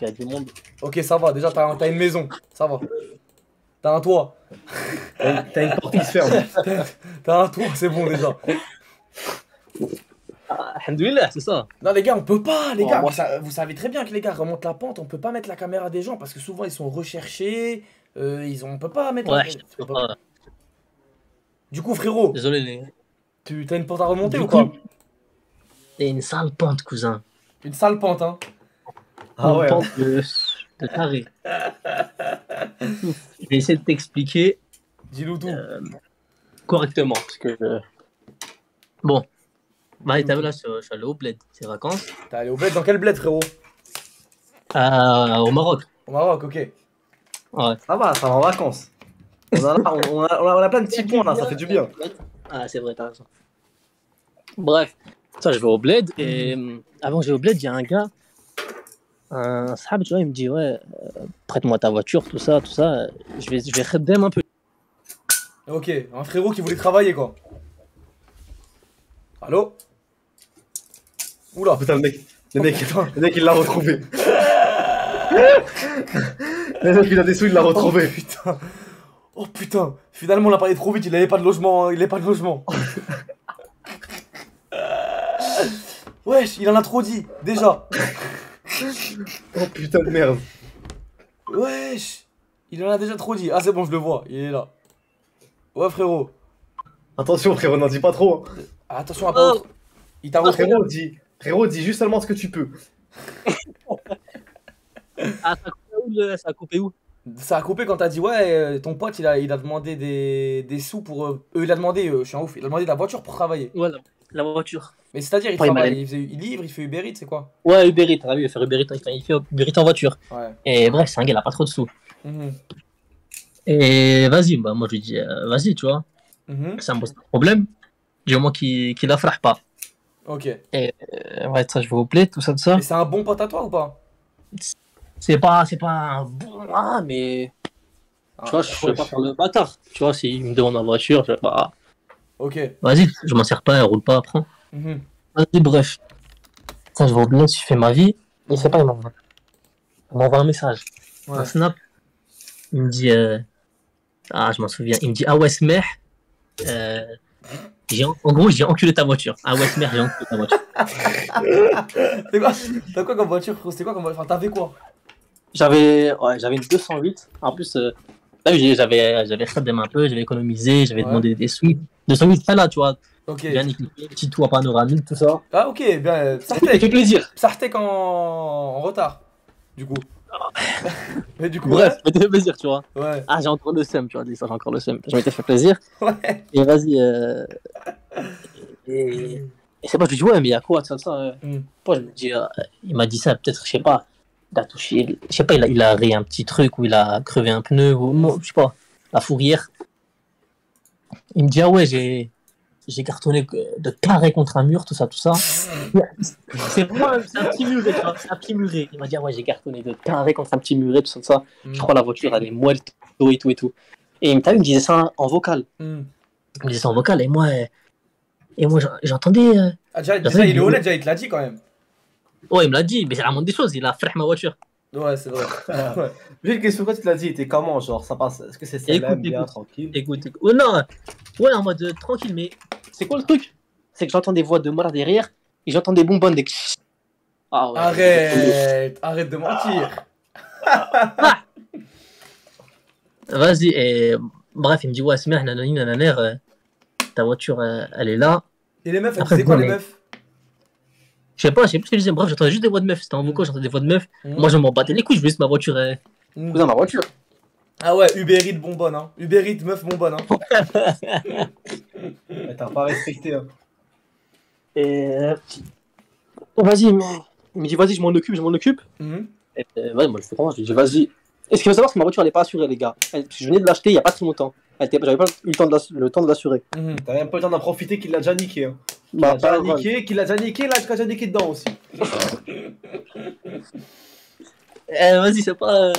Il y a du monde. Ok, ça va, déjà t'as une maison, ça va. T'as un toit. T'as une porte qui se ferme. T'as un toit, c'est bon déjà. Ah, alhamdoulilah, c'est ça. Non les gars, on peut pas, les Bon, gars. moi- Vous savez très bien que les gars remontent la pente, on peut pas mettre la caméra des gens parce que souvent ils sont recherchés. On peut pas mettre. Ouais, la- je on peux peut- pas. Du coup, frérot, Désolé, les. tu t'as une pente à remonter Du ou coup- pas? C'est une sale pente, cousin. Une sale pente, hein. Ah Une ouais. pente de taré. Je vais essayer de t'expliquer Dis-nous tout. correctement. Parce que. Bon. Bah, t'as vu là, je suis allé au bled, c'est vacances. T'es allé au bled, dans quel bled, frérot? Au Maroc. Au Maroc, ok. Ouais. Ça va, ça va en vacances. On a plein de petits points là, ça fait du bien. Ah, c'est vrai, t'as raison. Bref, ça, je vais au bled et avant que j'aille au bled, il y a un gars, un sahab, tu vois, il me dit ouais, prête-moi ta voiture, tout ça, je vais khaddem un peu. Ok, un frérot qui voulait travailler, quoi. Allô? Oula. Putain, le mec, Putain. le mec il l'a retrouvé. Le mec il a des sous, il l'a Oh retrouvé. putain. Oh putain. Finalement, on a parlé trop vite, il avait pas de logement. Il avait pas de logement. Wesh, il en a trop dit, déjà. Oh putain de merde. Wesh. Il en a déjà trop dit. Ah, c'est bon, je le vois, il est là. Ouais, frérot. Attention frérot, n'en dis pas trop. Hein. Ah, attention à pas autre. Il t'a retrouvé. Frérot, dis juste seulement ce que tu peux. Ah, ça a coupé où? Ça a coupé quand t'as dit ouais, ton pote il a demandé des sous pour. Il a demandé, je suis un ouf, il a demandé de la voiture pour travailler. Voilà, la voiture. Mais c'est-à-dire, il Ouais, travaille, il livre, il fait Uber Eats, c'est quoi? Ouais, Uber Eats, t'as vu, il fait Uber Eats, il fait Uber Eats en voiture. Ouais. Et bref, c'est un gars, il a pas trop de sous. Mhm. Et vas-y, bah moi je lui dis, vas-y, tu vois, Mhm. ça me pose pas de problème. Du moment qu'il la frappe pas. Ok. Ouais, ça, je vais au bled, tout ça. Mais c'est un bon pote à toi ou pas? C'est pas un bon. Ah, mais. Tu vois, je vais pas faire le bâtard. Tu vois, s'il me demande en voiture, je vais pas. Ok. Vas-y, je m'en sers pas, elle roule pas, prends. Mhm. Vas-y, bref. Ça, je vais au bled, je fais ma vie. Il sait pas, il m'envoie un message. Ouais. Un snap. Il me dit. Ah, je m'en souviens. Il me dit, ah ouais, smeh. En gros, j'ai enculé ta voiture. Ah ouais, smeh, j'ai enculé ta voiture. C'est quoi? T'as quoi comme voiture, frérot? C'était quoi comme voiture? Enfin, t'avais quoi? J'avais une 208. En plus, là, j'avais khaddem un peu, j'avais économisé, j'avais Ouais. demandé des sous. 208, ça là, tu vois. Ok. Bien équipé, petit toit panoramique, tout ça. Ah, ok, bien. Ça fait plaisir. Sartek en retard. Du coup. Mais du coup. Bref, ça fait plaisir, tu vois. Ouais. Ah, j'ai encore le seum, tu vois, dis ça, j'ai encore le seum. Je m'étais fait plaisir. Ouais. Et vas-y. Et c'est pas, je lui dis, ouais, mais il y a quoi, ça. Mm. Moi, je me dis, il m'a dit ça, peut-être, je sais pas. Il a touché, je sais pas, il a rayé un petit truc ou il a crevé un pneu ou non, je sais pas, la fourrière. Il me dit, ah ouais, j'ai cartonné de carré contre un mur, tout ça. C'est vraiment c'est un petit muret, tu vois, c'est un petit muret. Il m'a dit, ah ouais, j'ai cartonné de carré contre un petit muret, tout ça. Je crois la voiture, elle est moelle, tout et tout. Et il me disait ça en vocal. Mm. Il me disait ça en vocal et moi j'entendais. Ah, déjà, il est honnête, déjà, il te l'a dit quand même. Ouais, il me l'a dit, mais j'ai la moindre des choses, il a frère ma voiture. Ouais, c'est vrai. Ouais. Juste qu'est-ce que tu te l'as dit, t'es comment, genre, ça passe, est-ce que c'est célèbre, bien, Écoute. tranquille? Écoute. Ouais, non, ouais, en mode tranquille, mais c'est quoi le truc? C'est que j'entends des voix de mort derrière et j'entends des bonbonnes, des. Ah ouais. Arrête de mentir. Vas-y, et bref, il me dit, ouais, Smeh, nanani, ta voiture, elle est là. Et les meufs, elles Après, disaient quoi, bon, les mais- meufs? Je sais pas ce que je disais. Bref, j'entendais juste des voix de meufs. C'était en vocal, j'entendais des voix de meufs. Moi, je m'en battais les couilles, je voulais juste ma voiture. Mm. Cousin, ma voiture. Ah ouais, Uber Eats bonbonne, hein. Uber Eats meuf bonbonne, hein. Ouais, t'as pas respecté, hein. Et. Vas-y, mais. Il me dit, vas-y, je m'en occupe. Mhm. Et, ouais, moi, je fais comment? Je lui dis, vas-y. Et ce qu'il faut savoir, c'est que ma voiture, elle est pas assurée, les gars. Je venais de l'acheter il y a pas très longtemps. J'avais pas eu le temps de l'assurer. Mhm. T'as même pas le temps d'en profiter qu'il l'a déjà niqué, hein. Bah, Qu'il l'a déjà niqué, là, tu l'as déjà niqué dedans aussi. vas-y, c'est pas.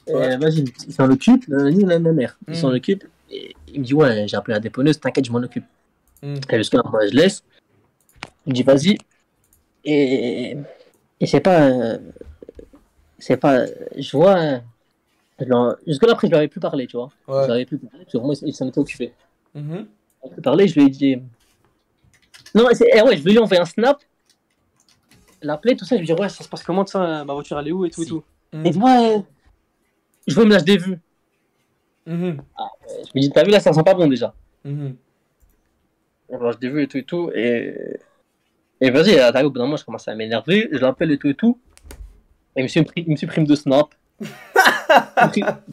Vas-y, il s'en occupe, il s'en occupe. Et il me dit, ouais, j'ai appelé la déponneuse, t'inquiète, je m'en occupe. Mm. Et jusqu'à là, moi, je laisse. Il me dit, vas-y. Et, et c'est pas, je vois, jusque-là, après, je lui avais plus parlé, tu vois. Je Ouais. lui avais plus parlé, parce que moi, il s'en était occupé. Mhm. On peut parler, je lui ai dit. Non, ouais, je vais lui envoyer un snap, l'appeler, tout ça, je lui dis, ouais, ça se passe comment, ça, ma voiture, elle est où, et tout, et tout. Mhm. Et il dit, ouais, je veux me lâcher des vues. Mhm. Je lui dis, t'as vu, là, ça sent pas bon, déjà. Mhm. Je me lâche des vues, et tout, et tout, et vas-y, t'as vu, au bout d'un moment, je commence à m'énerver, je l'appelle, et tout, et il me supprime de snap,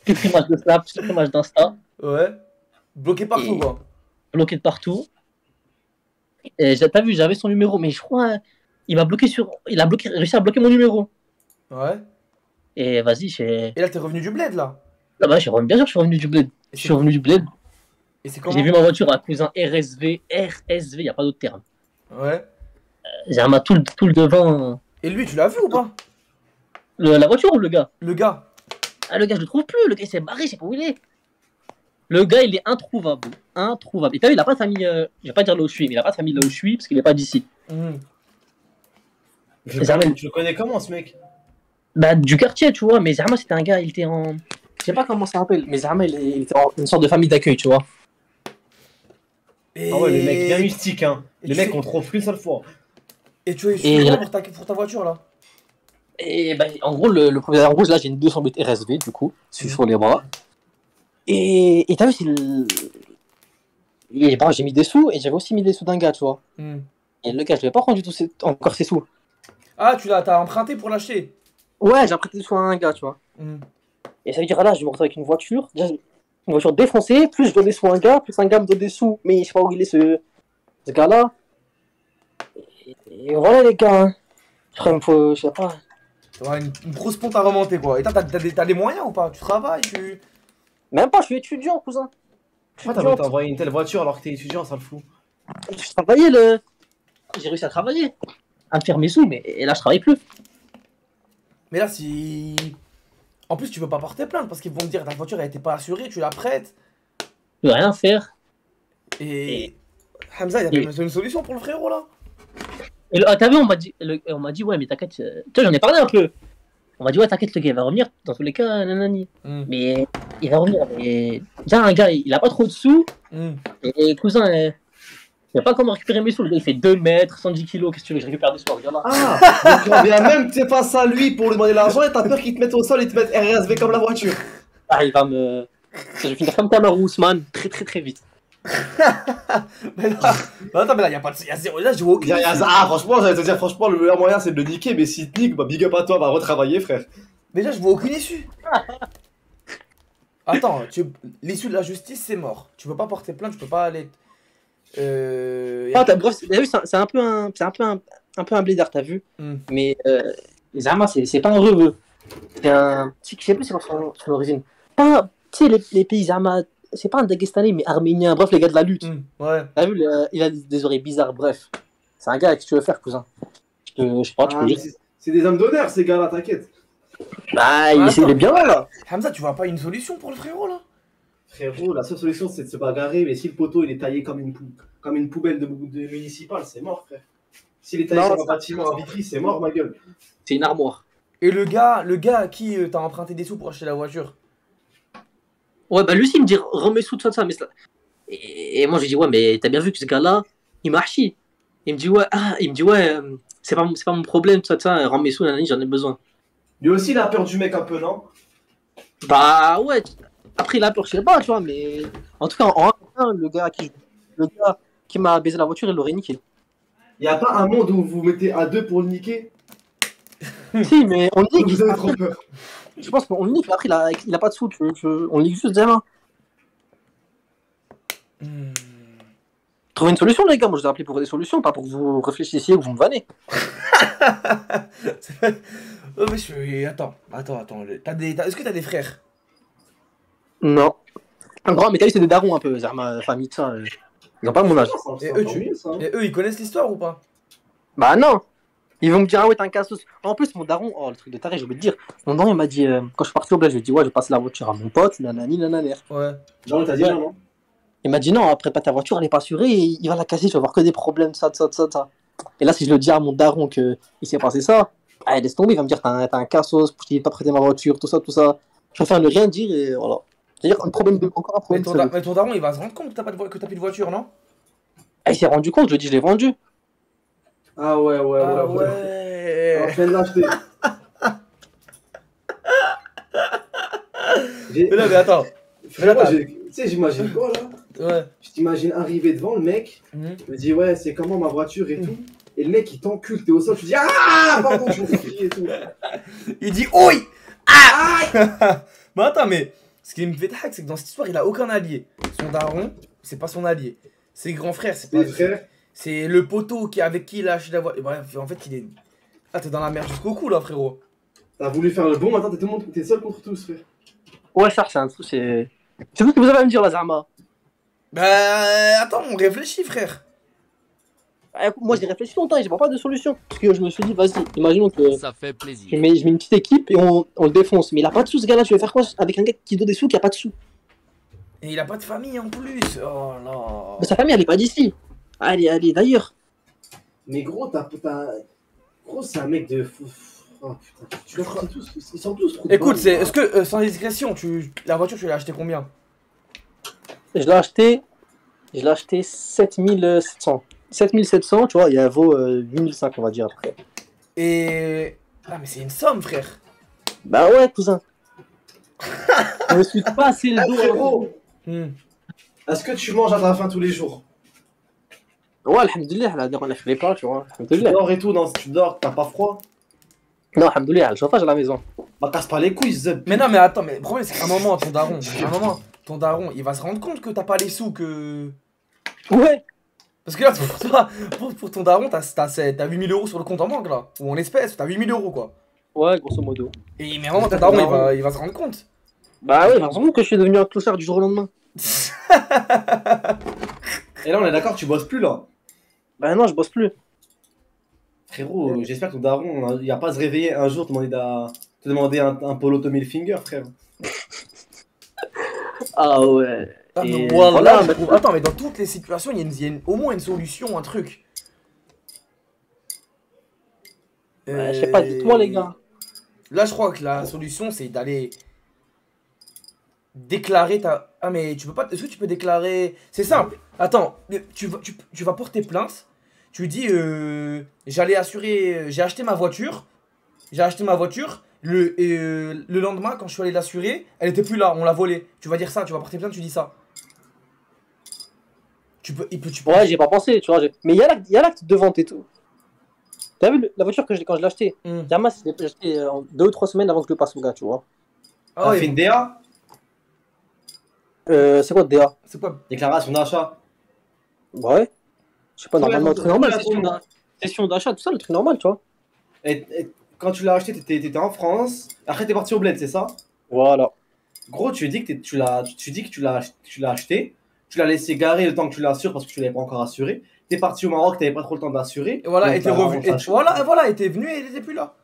supprimage de snap, supprimage d'Insta, Ouais. Bloqué partout, Et- quoi. bloqué de partout. Et t'as vu, j'avais son numéro, mais je crois, il a réussi à bloquer mon numéro. Ouais. Et vas-y, Et là, t'es revenu du bled, là. ah bah, bien sûr, je suis revenu du bled. Et Je suis revenu du bled. Et c'est J'ai comment? vu ma voiture à cousin RSV, il n'y a pas d'autre terme. Ouais. J'ai un tout le devant. Et lui, tu l'as vu ou pas? La voiture ou le gars? Le gars. Ah, le gars, je le trouve plus. Le gars, il s'est barré, je sais pas où il est. Le gars, il est introuvable. Introuvable. Et t'as vu, il a pas de famille. Je vais pas dire là où je suis, mais il a pas de famille là où je suis parce qu'il est pas d'ici. Mhm. Tu le connais comment, ce mec? Bah, du quartier, tu vois. Mais Zama, c'était un gars, il était en. Je sais pas comment ça s'appelle, mais Zama, il était en une sorte de famille d'accueil, tu vois. Et... Ah ouais, le mec bien mystique, hein. Et Le tu mec, sais- on trouve qu'une seule fois. Et tu as eu Et- quoi pour ta voiture, là? Et bah, en gros, le propriétaire, en gros, là, j'ai une 200 bêtes RSV, du coup, sur les bras. Et t'as vu, bah, j'ai mis des sous, et j'avais aussi mis des sous d'un gars, tu vois. Mhm. Et le gars, je lui ai pas rendu encore ses sous. Ah, t'as emprunté pour l'acheter? Ouais, j'ai prêté des sous à un gars, tu vois. Mhm. Et ça veut dire, là, je vais me retrouver avec une voiture, déjà, une voiture défoncée, plus je donne des sous à un gars, plus un gars me donne des sous, mais je sais pas où il est, ce gars-là. Et voilà, les gars, hein. Frère, il me faut, je sais pas. Ouais, une grosse ponte à remonter, quoi. Et t'as les moyens ou pas? Tu travailles, Même pas, je suis étudiant, cousin. Pourquoi t'as voulu t'envoyer une telle voiture alors que t'es étudiant, ça le fout? Je travaillais, j'ai réussi à travailler, à me faire mes sous, mais et là, je travaille plus. Mais là, si... En plus, tu veux pas porter plainte parce qu'ils vont te dire ta voiture, elle était pas assurée, tu la prêtes. Je peux rien faire. Et... Hamza, il y avait une solution pour le frérot, là? Et t'as vu, on m'a dit, ouais, mais t'inquiète, tu vois, j'en ai parlé un peu. On m'a dit, ouais, t'inquiète, le gars, il va revenir, dans tous les cas, nanani. Mhm. Mais il va revenir, mais déjà, un gars, il a pas trop de sous, Mhm. et cousin, il sait pas comment récupérer mes sous. Le gars, il fait 2 mètres, 110 kilos, qu'est-ce que tu veux que je récupère des sous, regarde là. Ah, donc on vient même, tu sais, face à lui pour lui demander l'argent et t'as peur qu'il te mette au sol et te mette RSV comme la voiture. Ah, il va me. Je vais finir comme Tamar Ousmane, très très très vite. Mais là... Non, attends, mais là, y a pas de... Y a zéro... Là, je vois aucune... Ah, franchement, j'allais te dire, franchement, le meilleur moyen c'est de le niquer, mais si te nique, bah big up à toi, va retravailler, frère. Déjà, je vois aucune issue. Attends, l'issue de la justice, c'est mort. Tu peux pas porter plainte, tu peux pas aller... Ah, bref, t'as vu, c'est un peu un peu un blédard, t'as vu. Mhm. Mais les Armas, c'est pas un rebeu. Je sais plus c'est quoi son origine. Pas, tu sais, les pays Armas, c'est pas un Dagestanais, mais arménien. Bref, les gars de la lutte. Ouais. T'as vu, il a des oreilles bizarres, bref. C'est un gars avec qui tu veux faire, cousin. Je sais pas, tu peux dire. C'est des hommes d'honneur, ces gars-là, t'inquiète. Bah, Attends. il est bien là. Hamza, tu vois pas une solution pour le frérot, là? Frérot, la seule solution c'est de se bagarrer, mais si le poteau il est taillé comme une poubelle de municipale, c'est mort, frère. S'il est taillé Non, comme un bâtiment à Vitry, c'est mort, ma gueule. C'est une armoire. Et le gars à qui t'as emprunté des sous pour acheter la voiture? Ouais, bah lui aussi, il me dit, remets sous de ça, mais ça. Et moi, je lui dis, ouais, mais t'as bien vu que ce gars-là, il m'a archi. Il me dit, ouais, c'est pas mon problème, tout ça, rends mes sous, nanani, j'en ai besoin. Lui aussi, il a peur du mec un peu, non? Bah, ouais, après, il a peur, je sais pas, tu vois, mais. En tout cas, en 1, le gars qui m'a baisé la voiture, il l'aurait niqué. Y a pas un monde où vous mettez à deux pour le niquer? Si, mais on le nique. Vous avez trop peur. Je pense qu'on le nique, mais après, il a pas de sous, on le nique juste derrière. Trouvez une solution, les gars. Moi, je vous ai appelé pour des solutions, pas pour que vous réfléchissiez ou que vous me vannez. Oh, mais Attends. Est-ce que t'as des frères? Non. Un grand, mais t'as vu, c'est des darons un peu, ma famille, de ça. Ils ont pas mon âge. Et eux, ils connaissent l'histoire ou pas? Bah non. Ils vont me dire, ah ouais, t'es un cassos. En plus, mon daron, oh, le truc de taré, je vais te dire. Mon daron, il m'a dit, quand je suis parti au bled, je lui ai dit, ouais, je vais passer la voiture à mon pote, nanani, nananer. Ouais. Non, t'as dit non. Il m'a dit, non, après, pas ta voiture, elle est pas assurée, et il va la casser, tu vas voir que des problèmes, ça. Et là, si je le dis à mon daron qu'il s'est passé ça, ah, laisse tomber, il va me dire t'as un cassos, je t'ai pas prêté ma voiture, tout ça, tout ça. Je préfère ne rien dire et voilà. C'est-à-dire encore un Mais problème. de mais ton daron, il va se rendre compte que t'as plus de voiture, non? Ah, il s'est rendu compte, je lui ai dit, je l'ai vendu. Ah ouais, ouais, Ah ouais. ouais. En train de l'acheter. Mais là, mais attends. Frérot, tu sais, j'imagine quoi là? Ouais. Je t'imagine arriver devant le mec, Mhm. il me dit ouais, c'est comment ma voiture et tout. Et le mec il t'encule, t'es au sol, tu dis ah, pardon, je me fais crier et tout. Il dit OUI. Ah. Mais attends, mais ce qui me fait hack, c'est que dans cette histoire, il a aucun allié. Son daron, c'est pas son allié. Ses grands frères, c'est pas. Mes frères, C'est le poteau avec qui il a acheté la voiture. Bref, en fait, il est. Ah, t'es dans la merde jusqu'au cou là, frérot. t'as voulu faire le bon, maintenant t'es seul contre tous, frère. Ouais, ça, c'est un truc, c'est. C'est tout ce que vous avez à me dire, la Zama. Bah, attends, on réfléchit, frère. Moi, j'ai réfléchi longtemps et j'ai pas de solution. Parce que je me suis dit, vas-y, imaginons que Ça fait plaisir. je mets une petite équipe et on le défonce. Mais il a pas de sous, ce gars-là. Tu veux faire quoi avec un gars qui donne des sous qui a pas de sous? Et il a pas de famille en plus. Oh là. Mais sa famille, elle est pas d'ici. Allez, d'ailleurs. Mais gros, gros, c'est un mec de fou. Oh putain, tu l'as pris tous, ils sont tous trop. Écoute, est-ce que, sans discrétion, la voiture, tu l'as acheté combien? Je l'ai acheté 7700. 7700, tu vois, il vaut 8500, on va dire après. Et. Ah, mais c'est une somme, frère. Bah ouais, cousin. Je me suis passé le Ah, dos. frérot, Hmm. est-ce que tu manges à ta faim tous les jours? Ouais, alhamdoulilah, là, on a fait les plats, tu vois. Tu Alhamdoulilah. dors et tout, tu dors, t'as pas froid? Non, alhamdoulilah, le chauffage à la maison. Bah casse pas les couilles, Zeb. Mais non, mais attends, mais le problème, c'est qu'à un moment, ton daron, il va se rendre compte que t'as pas les sous, que. Ouais. Parce que là, pour toi, pour ton daron, t'as 8000 euros sur le compte en banque, là. Ou en espèces, t'as 8000 euros, quoi. Ouais, grosso modo. Et mais à un moment, ton daron, il va se rendre compte. Bah ouais, vraiment que je suis devenu un clochard du jour au lendemain. Et là, on est d'accord, tu bosses plus là. Bah non, je bosse plus. Frérot, j'espère que ton daron, il a pas à se réveiller un jour, te demander un polo Tommy Hilfiger, frère. Ah ouais. Ah, mais Et voilà, voilà, je trouve- Attends, mais dans toutes les situations, il y a au moins une solution, un truc. Je sais pas, dites-moi les gars. Là, je crois que la solution, c'est d'aller déclarer ta. Ah, mais tu peux pas. Est-ce que tu peux déclarer. C'est simple. Attends, mais tu vas porter plainte. Tu dis j'allais assurer. J'ai acheté ma voiture. Le lendemain, quand je suis allé l'assurer, elle était plus là. On l'a volée. Tu vas dire ça. Tu vas porter plainte. Tu dis ça. Tu peux. Ouais, j'ai pas pensé, tu vois. Mais il y a l'acte de vente et tout. T'as vu la voiture quand je l'ai achetée? Hmm. Yamas, je l'ai acheté en 2 ou 3 semaines avant que je le passe au gars, tu vois. Ah T'as ouais, fait une DA? C'est quoi DA? c'est quoi? Déclaration d'achat. Bah ouais. Je sais pas, Ouais, normalement, le truc normal, ouais, session d'achat, tout ça, le truc normal, tu vois. Et quand tu l'as acheté, t'étais en France. Après, t'es parti au bled, c'est ça? Voilà. Gros, tu dis que tu l'as acheté. Tu l'as laissé garer le temps que tu l'assures parce que tu l'avais pas encore assuré. T'es parti au Maroc, t'avais pas trop le temps d'assurer. Et voilà, Donc, et t'es t'as revenu. vraiment Voilà, et t'es venu et il était plus là.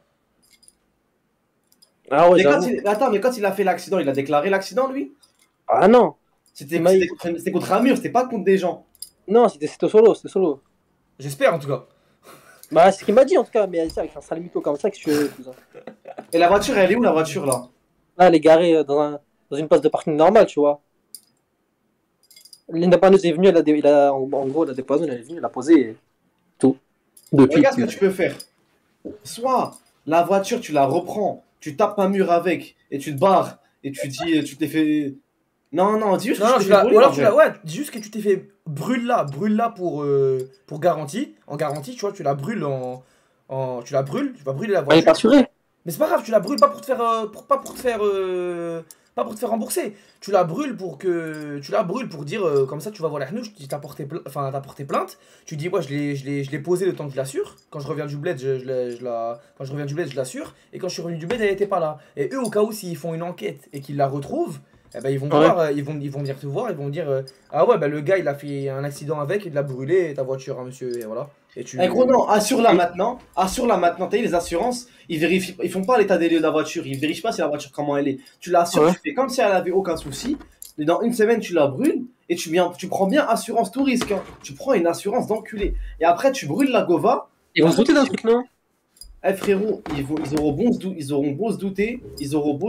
Ah ouais, Mais j'avoue. attends, mais quand il a fait l'accident, il a déclaré l'accident, lui? Ah non. C'était Mais- c'était contre un mur, c'était pas contre des gens. Non, c'était solo. J'espère en tout cas. Bah, c'est ce qu'il m'a dit en tout cas, mais avec un sale mytho comme ça, que je suis cousin. Et la voiture, elle est où la voiture là? Là, elle est garée dans une place de parking normale, tu vois. L'indépendeuse est venue, en gros, la dépoisonne, elle est venue, elle a posé et tout. Depuis. Regarde ce que tu peux faire. Soit la voiture, tu la reprends, tu tapes un mur avec et tu te barres et tu dis, tu t'es fait. Non, dis juste Non, que non, tu t'es fait brûler, ou alors en tu vrai. l'as. Ouais, dis juste que tu t'es fait brûle là pour garantie. En garantie, tu vois, tu la brûles tu la brûles, tu vas brûler la Elle est voiture. pas assurée. Mais c'est pas grave, tu la brûles pas pour te faire. Pas pour te faire. Pas pour te faire rembourser. Tu la brûles pour dire comme ça tu vas voir la hnouche, t'as porté plainte, tu dis ouais je l'ai posé le temps que je l'assure. Quand je reviens du bled, quand je reviens du bled, je l'assure et quand je suis revenu du bled, elle était pas là. Et eux au cas où s'ils font une enquête et qu'ils la retrouvent, eh ben, ils vont voir, ils vont venir te voir, ils vont dire ah ouais bah le gars il a fait un accident avec, il l'a brûlé ta voiture hein, monsieur et voilà. Et tu Eh gros, non, assure-la maintenant. T'as vu, les assurances, ils font pas l'état des lieux de la voiture. Ils vérifient pas si la voiture, comment elle est. Tu l'assures, Ouais. tu fais comme si elle avait aucun souci. dans une semaine, tu la brûles et tu prends bien assurance tout risque. Hein. Tu prends une assurance d'enculé. Et après, tu brûles la Gova. Ils vont se douter d'un truc, non? Eh frérot, ils auront beau se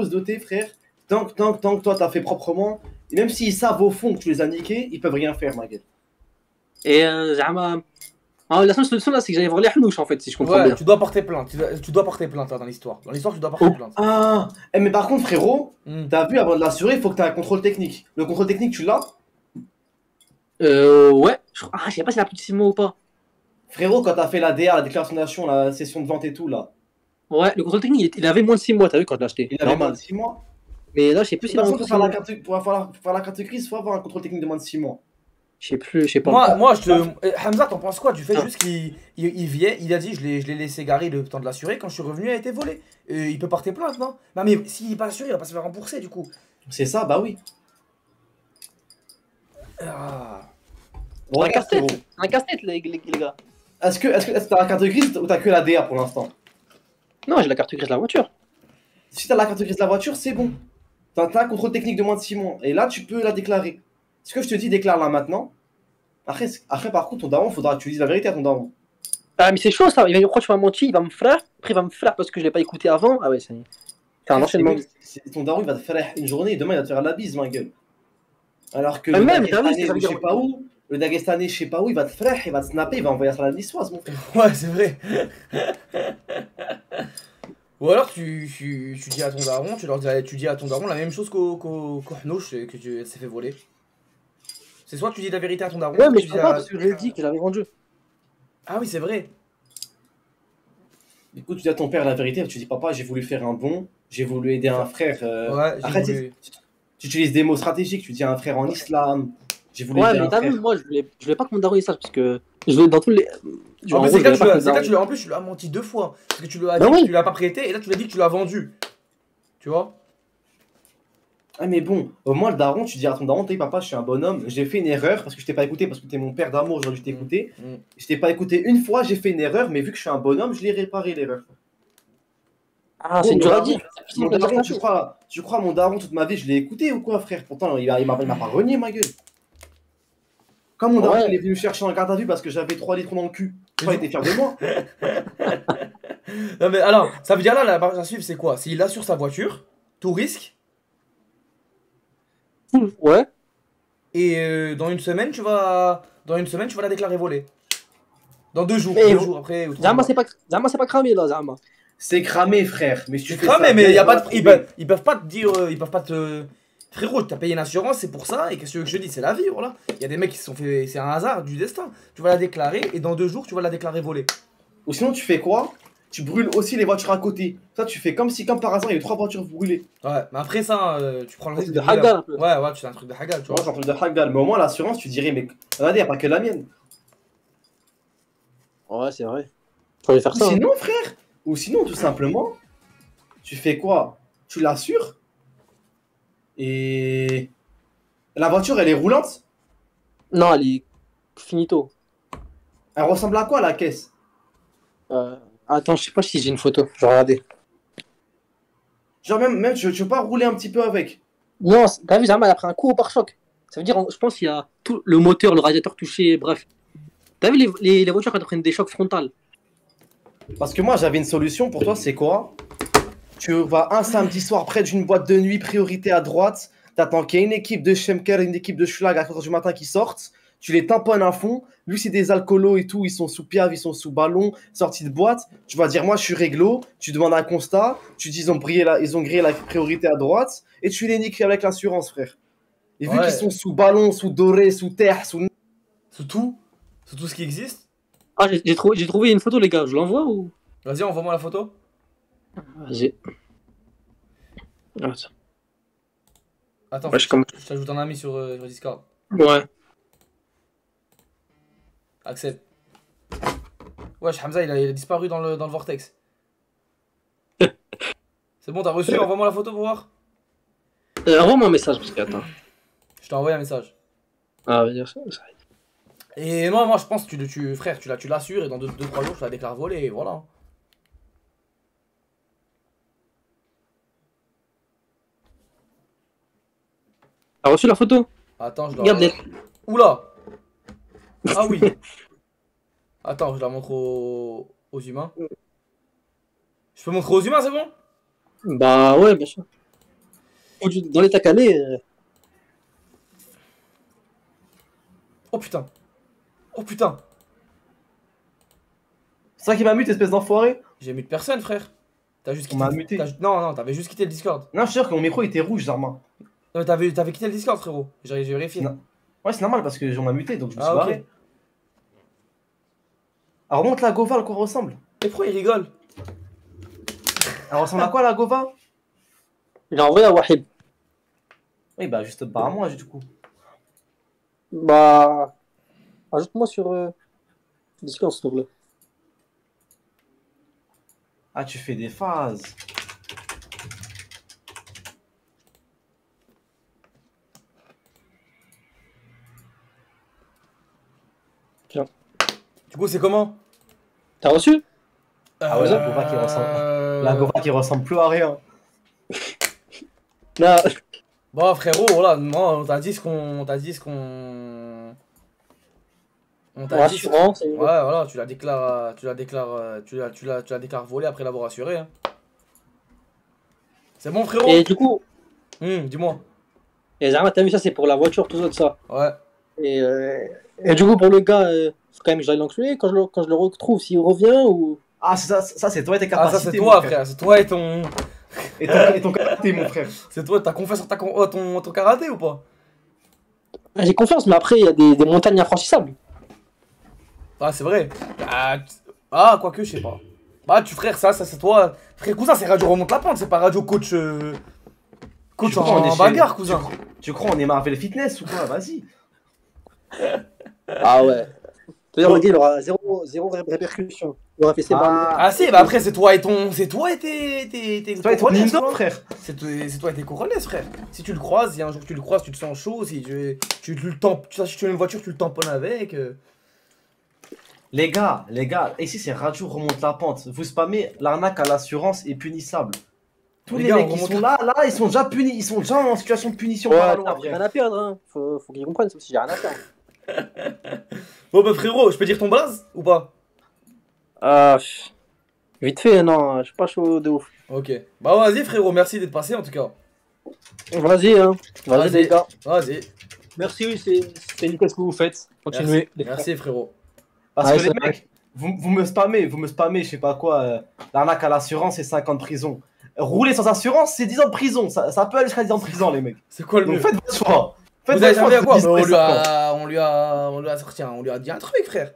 douter, frère. Tant que toi, t'as fait proprement. Et même s'ils savent au fond que tu les as niqués, ils peuvent rien faire, ma gueule. Et زعما la seule solution là, c'est que j'allais voir les Hanouches en fait, si je comprends Ouais, bien. tu dois porter plainte. Tu dois porter plainte là, dans l'histoire. Dans l'histoire, tu dois porter plainte. Ah, mais par contre, frérot, Hmm. t'as vu, avant de l'assurer, il faut que t'aies un contrôle technique. Le contrôle technique, tu l'as? Ouais. Je sais pas si elle a plus de 6 mois ou pas. Frérot, quand t'as fait la DA, la déclaration d'action, la session de vente et tout, là, Ouais, le contrôle technique, il avait moins de 6 mois, t'as vu quand je l'ai acheté. il avait moins Normal. de 6 mois. Mais là, je sais plus De s'il toute a façon, encore 6 mois. pour faire la carte grise, il faut avoir un contrôle technique de moins de 6 mois. Je sais plus, je sais pas. Moi, Hamza, t'en penses quoi du fait juste qu'il vient, il a dit, je l'ai laissé garer le temps de l'assurer, quand je suis revenu, il a été volé. Il peut porter plainte, non? Non, mais s'il est pas assuré, il va pas se faire rembourser du coup. C'est ça, bah oui. Ah. Un Regarde, casse-tête, frérot. un casse-tête, les gars. Est-ce que t'as la carte grise ou t'as que la DA pour l'instant? Non, j'ai la carte grise de la voiture. Si t'as la carte grise de la voiture, c'est bon. T'as un contrôle technique de moins de 6 mois. Et là, tu peux la déclarer. Ce que je te dis, déclare-la maintenant. Après, par contre, ton daron, faudra que tu dises la vérité à ton daron. Ah, mais c'est chaud ça. Il va dire, pourquoi tu m'as menti, il va me frère. Après, il va me frère parce que je l'ai pas écouté avant. Ah ouais, c'est un enchaînement. Ton daron, il va te faire une journée et demain, il va te faire la bise, ma gueule. Alors que Mais le même, t'as vu, Dagestanais, ça veut je sais dire- pas où, le Dagestanais, je sais pas où, il va te frère, il va te snapper, il va envoyer ça à la niçoise, mon frère. Ouais, c'est vrai. Ou alors tu dis à ton daron, tu dis à ton daron la même chose qu'au Hnouch, que tu s'est fait voler. C'est soit tu dis la vérité à ton daron, Ouais, soit mais tu je dis peux pas parce que je lui ai dit que je l'avais vendu. Ah oui, c'est vrai. Du coup, tu dis à ton père la vérité, tu dis, papa, j'ai voulu faire un bon, j'ai voulu aider un frère. Ouais, j'ai Après, voulu- tu utilises des mots stratégiques, tu dis à un frère en islam, j'ai voulu Ouais, aider mais un t'as frère. vu, moi, je voulais pas que mon daron il sache parce que je voulais dans tous les. En plus, gros, c'est que là, je voulais pas que mon c'est que là, daron- en plus, tu lui as menti 2 fois. Parce que tu lui as Bah dit oui. que tu l'as pas prêté et là, tu lui as dit que tu l'as vendu. Tu vois? Ah, mais bon, au moins, le daron, tu dis à ton daron, t'es papa, je suis un bonhomme, j'ai fait une erreur parce que je t'ai pas écouté, parce que t'es mon père d'amour, j'aurais dû t'écouter. Mm. Je t'ai pas écouté une fois, j'ai fait une erreur, mais vu que je suis un bonhomme, je l'ai réparé l'erreur. Ah, Bon, c'est mon dur à daron, dire. mon daron, tu crois mon daron toute ma vie, je l'ai écouté ou quoi, frère? Pourtant, il m'a pas renié, ma gueule. Quand mon daron, Ouais. il est venu me chercher en garde à vue parce que j'avais 3 litres dans le cul, il était fier de moi. Non, mais alors, ça veut dire là, la marche à suivre, c'est quoi? S'il assure sa voiture, tout risque, Ouais. et dans une semaine, tu vas la déclarer volée. Dans 2 jours, Mais 2 jours après. Ou 3 Zama, jours. c'est pas cramé là, Zama. C'est cramé, frère. Mais si tu C'est fais cramé, ça mais bien, y a pas tu de, vas ils peuvent pas te dire, ils peuvent pas te. Frérot, t'as payé une assurance, c'est pour ça, et qu'est-ce que tu veux que je te dise, c'est la vie, voilà. Il y a des mecs qui se sont fait, c'est un hasard du destin. Tu vas la déclarer, et dans 2 jours, tu vas la déclarer volée. Ou sinon, tu fais quoi? Tu brûles aussi les voitures à côté. Ça, tu fais comme si, comme par hasard, il y a eu 3 voitures brûlées. Ouais, mais après ça, tu prends le risque de brûler Hagal, un peu. Ouais, ouais, c'est un truc de Hagal, tu Tu vois, vois. c'est un truc de Hagal. Mais au moins, l'assurance, tu dirais, mais regardez, il n'y a pas que la mienne. Ouais, c'est vrai. Fallait faire Ou ça. sinon, frère, ou sinon, tout simplement, tu fais quoi? Tu l'assures et la voiture, elle est roulante. Non, elle est finito. Elle ressemble à quoi, la caisse? Attends, je sais pas si j'ai une photo. Je vais regarder. Genre, même tu veux pas rouler un petit peu avec? Non, t'as vu, Zama, elle a pris un coup au pare-choc. Ça veut dire, je pense qu'il y a tout le moteur, le radiateur touché, bref. T'as vu les voitures quand elles prennent des chocs frontales? Parce que moi, j'avais une solution pour toi, c'est quoi? Tu vas un samedi soir près d'une boîte de nuit, priorité à droite. T'attends qu'il y ait une équipe de Schemker, une équipe de Schlag à 4h du matin qui sortent. Tu les tamponnes à fond. Lui, c'est des alcoolos et tout. Ils sont sous piave, ils sont sous ballon, sortis de boîte. Tu vas dire, moi, je suis réglo. Tu demandes un constat. Tu dis, ils ont grillé la priorité à droite. Et tu les niques avec l'assurance, frère. Et vu Ouais. qu'ils sont sous ballon, sous doré, sous terre, sous. Sous tout ce qui existe. Ah, j'ai trouvé une photo, les gars. Je l'envoie ou? Vas-y, envoie-moi la photo. Vas-y. Attends. Attends, Ouais, je t'ajoute un ami sur Discord. Ouais. Accepte. Wesh, Hamza, il a disparu dans le vortex. C'est bon, t'as reçu? Envoie-moi la photo pour voir. Envoie-moi un message parce que, attends. Je t'ai envoyé un message. Ah, vas-y, ça. Et moi, je pense que frère, tu l'assures et dans 2-3 jours, je la déclare volée et voilà. T'as reçu la photo? Attends, je Regarde la... les. Oula. Ah oui. Attends, je la montre aux humains. Je peux montrer aux humains, c'est bon? Bah ouais, bien sûr. Dans l'état calé. Oh putain. Oh putain. C'est ça qui m'a muté, espèce d'enfoiré. J'ai mute personne, frère. T'as juste On quitté. m'a muté. Non, non, t'avais juste quitté le Discord. Non, je suis sûr que mon micro était rouge, Zarma. Non, mais t'avais quitté le Discord, frérot. J'ai vérifié. Non. Ouais, c'est normal parce que on m'a muté donc je me suis Ah, ok. barré. Alors, remonte la Gova, à quoi elle ressemble? Et pourquoi il rigole? Elle ressemble à quoi la Gova? J'ai envoyé à Wahid. Oui, bah, juste par moi, du coup. Bah. Ajoute-moi sur Discord, s'il te plaît. Ah, tu fais des phases. Du coup, c'est comment? T'as reçu? Ah ouais, la Gova qui ressemble. La Gova qui ressemble plus à rien. Là. Bon, frérot, voilà, non, on t'a dit ce qu'on. On t'a dit ce qu'on. On t'a dit. Rassurant, c'est. Ouais, voilà, tu la déclares volée après l'avoir assuré. Hein. C'est bon, frérot? Et du coup, Dis-moi. et Zama, t'as vu ça, c'est pour la voiture, tout ça, de ça. Ouais. Et du coup, pour le gars, faut quand même que j'aille l'enculer quand je le retrouve, s'il revient ou. Ah, ça c'est toi et tes Ah, capacités. ça, c'est mon toi, frère. C'est toi et ton. Et ton karaté, mon frère. C'est toi, t'as confiance en ton karaté ou pas? J'ai confiance, mais après, il y a des montagnes infranchissables. Ah, c'est vrai. Ah, quoique, je sais pas. Bah, frère, ça c'est toi. Frère, cousin, c'est Radio Remonte la Pente, c'est pas Radio Coach. Coach Tu crois on est en chez- bagarre, cousin. Tu crois on est Marvel Fitness ou quoi? Vas-y. Ah ouais. C'est-à-dire, le gars, il aura zéro répercussion. Il aura fait ses balles. Ah, si, bah après, c'est toi et ton. C'est toi et tes. Toi et ton cojones, Nindo, quoi. frère. C'est toi et tes couronnes, frère. Si tu le croises, si un jour tu le croises, tu te sens chaud, si tu le tampes, si tu as une voiture, tu le tamponnes avec. Les gars, ici c'est Radio Remonte la Pente. Vous spammez, l'arnaque à l'assurance est punissable. Tous Les les gars, mecs on qui remonte sont là, ils sont déjà punis, ils sont déjà en situation de punition par la Ouais, loi. j'ai rien frère. à perdre, hein. Faut qu'ils comprennent, ça aussi, j'ai rien à perdre. Bon, bah frérot, je peux dire ton blaze ou pas? Ah, vite fait, non, je suis pas chaud de ouf. Ok. Bah, vas-y, frérot, merci d'être passé en tout cas. Vas-y, hein. Vas-y, Vas-y. les gars. Vas-y. Merci, oui, c'est nickel ce que vous faites. Continuez. Merci, frérot. Parce Ouais, que les c'est mecs, vous me spammez, je sais pas quoi, l'arnaque à l'assurance c'est 5 ans de prison. Rouler sans assurance c'est 10 ans de prison, ça peut aller jusqu'à 10 ans de prison les mecs. C'est quoi le Donc mieux? faites votre choix. Faites Vous avez votre servi à choix, quoi? de Bah, 10 ans et 5 ans. on lui a sorti on lui a dit un truc, frère.